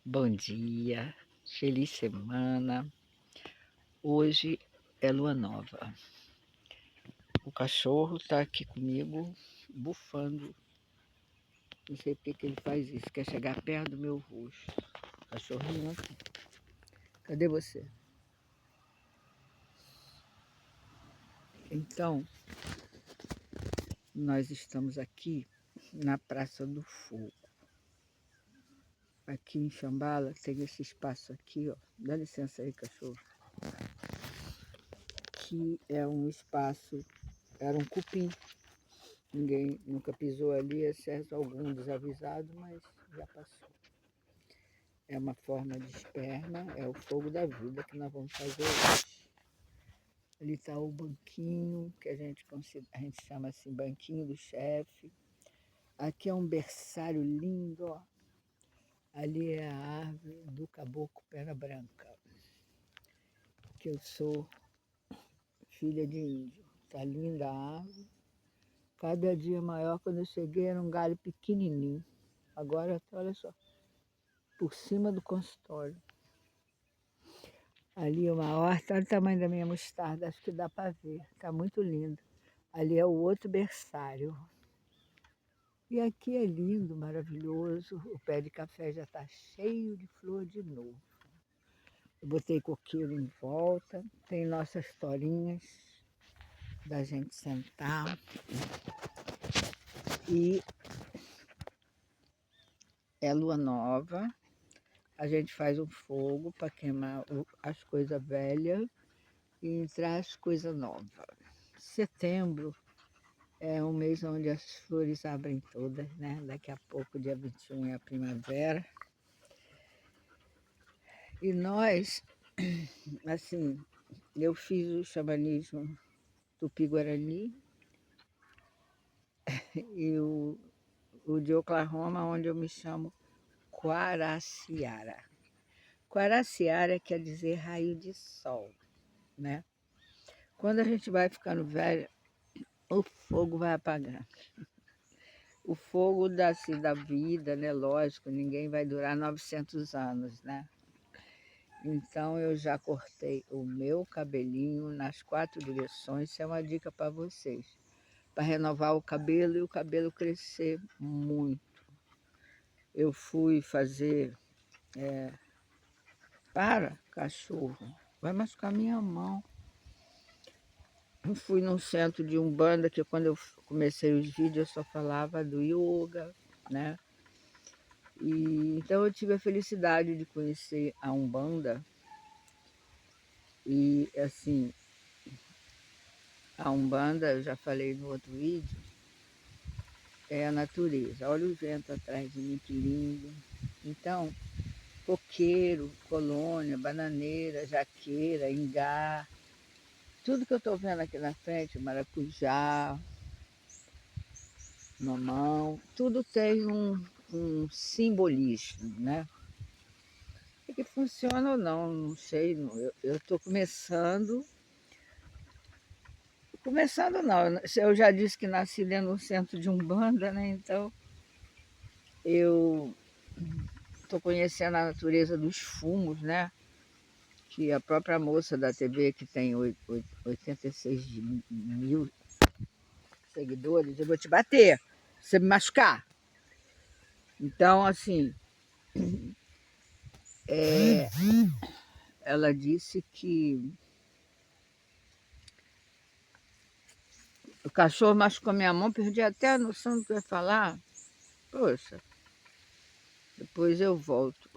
Bom dia, feliz semana. Hoje é lua nova. O cachorro está aqui comigo, bufando. Não sei porque que ele faz isso, quer chegar perto do meu rosto. Cachorrinho aqui. Cadê você? Então, nós estamos aqui na Praça do Fogo. Aqui em Xambala tem esse espaço aqui, ó. Dá licença aí, cachorro. Que é um espaço, era um cupim. Ninguém nunca pisou ali, exceto algum desavisado, mas já passou. É uma forma de esperma, é o fogo da vida que nós vamos fazer hoje. Ali está o banquinho, que a gente chama assim, banquinho do chefe. Aqui é um berçário lindo, ó. Ali é a árvore do caboclo Pera Branca, que eu sou filha de índio. Está linda a árvore. Cada dia maior, quando eu cheguei, era um galho pequenininho. Agora, olha só, por cima do consultório. Ali uma horta, olha o tamanho da minha mostarda, acho que dá para ver, está muito lindo. Ali é o outro berçário. E aqui é lindo, maravilhoso, o pé de café já está cheio de flor de novo. Eu botei coqueiro em volta, tem nossas torinhas da gente sentar. E é lua nova, a gente faz um fogo para queimar as coisas velhas e entrar as coisas novas. Setembro é um mês onde as flores abrem todas, né? Daqui a pouco, dia 21, é a primavera. E nós, assim, eu fiz o xamanismo tupi-guarani e o de Oklahoma, onde eu me chamo Quaraciara. Quaraciara quer dizer raio de sol, né? Quando a gente vai ficando velha, o fogo vai apagar. O fogo da vida, né? Lógico, ninguém vai durar 900 anos, né? Então eu já cortei o meu cabelinho nas 4 direções. Isso é uma dica para vocês, para renovar o cabelo e o cabelo crescer muito. Eu fui fazer, para cachorro, vai machucar minha mão. Eu fui num centro de Umbanda, que quando eu comecei os vídeos eu só falava do yoga, né? E então eu tive a felicidade de conhecer a Umbanda e assim, a Umbanda, eu já falei no outro vídeo, é a natureza. Olha o vento atrás de mim, que lindo. Então, coqueiro, colônia, bananeira, jaqueira, ingá, tudo que eu estou vendo aqui na frente, maracujá, mamão, tudo tem um simbolismo, né? É que funciona ou não, não sei. Eu estou começando não, eu já disse que nasci dentro do centro de Umbanda, né? Então eu estou conhecendo a natureza dos fumos, né? Que a própria moça da TV, que tem 86 mil seguidores, eu vou te bater, se você me machucar. Então, assim, ela disse que o cachorro machucou minha mão, perdi até a noção do que eu ia falar. Poxa, depois eu volto.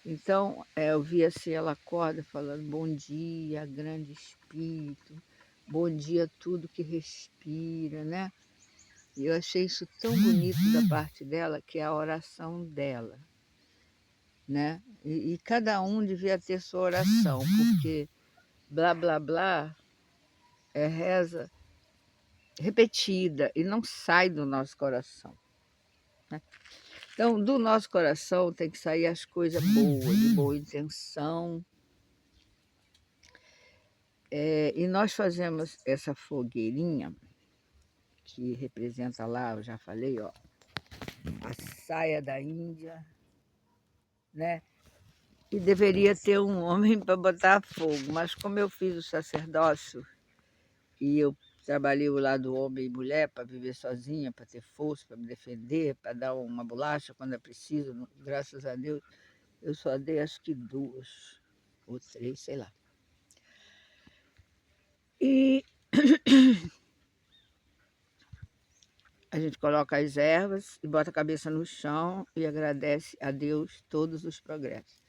Então, eu vi assim, ela acorda falando, bom dia, grande espírito, bom dia tudo que respira, né? E eu achei isso tão bonito da parte dela, que é a oração dela, né? E cada um devia ter sua oração, porque blá, blá, blá é reza repetida e não sai do nosso coração, né? Então, do nosso coração tem que sair as coisas boas, de boa intenção. E nós fazemos essa fogueirinha, que representa lá, eu já falei, ó, a saia da Índia, né? E deveria ter um homem para botar fogo, mas como eu fiz o sacerdócio e eu trabalhei o lado homem e mulher para viver sozinha, para ter força, para me defender, para dar uma bolacha quando é preciso, graças a Deus, eu só dei acho que 2 ou 3, sei lá. E a gente coloca as ervas e bota a cabeça no chão e agradece a Deus todos os progressos.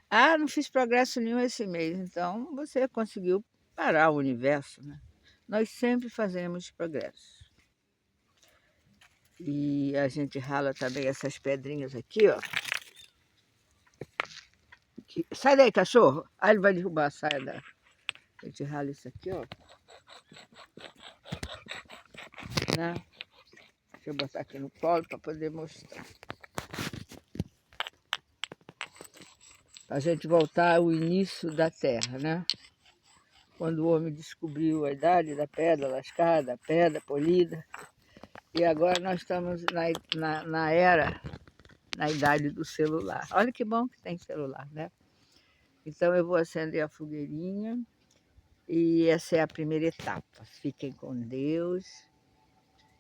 Ah, não fiz progresso nenhum esse mês, então você conseguiu parar o universo, né? Nós sempre fazemos progresso. E a gente rala também essas pedrinhas aqui, ó. Sai daí, cachorro! Ah, ele vai derrubar a saia da... A gente rala isso aqui, ó. Né? Deixa eu botar aqui no colo para poder mostrar. Para a gente voltar ao início da Terra, né? Quando o homem descobriu a idade da pedra lascada, a pedra polida. E agora nós estamos na era, na idade do celular. Olha que bom que tem celular, né? Então eu vou acender a fogueirinha e essa é a primeira etapa. Fiquem com Deus.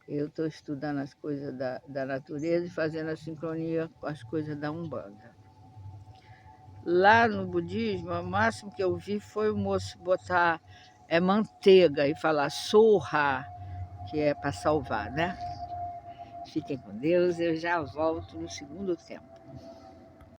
Eu estou estudando as coisas da natureza e fazendo a sincronia com as coisas da Umbanda. Lá no budismo, o máximo que eu vi foi o moço botar manteiga e falar surra, que é para salvar, né? Fiquem com Deus, eu já volto no segundo tempo.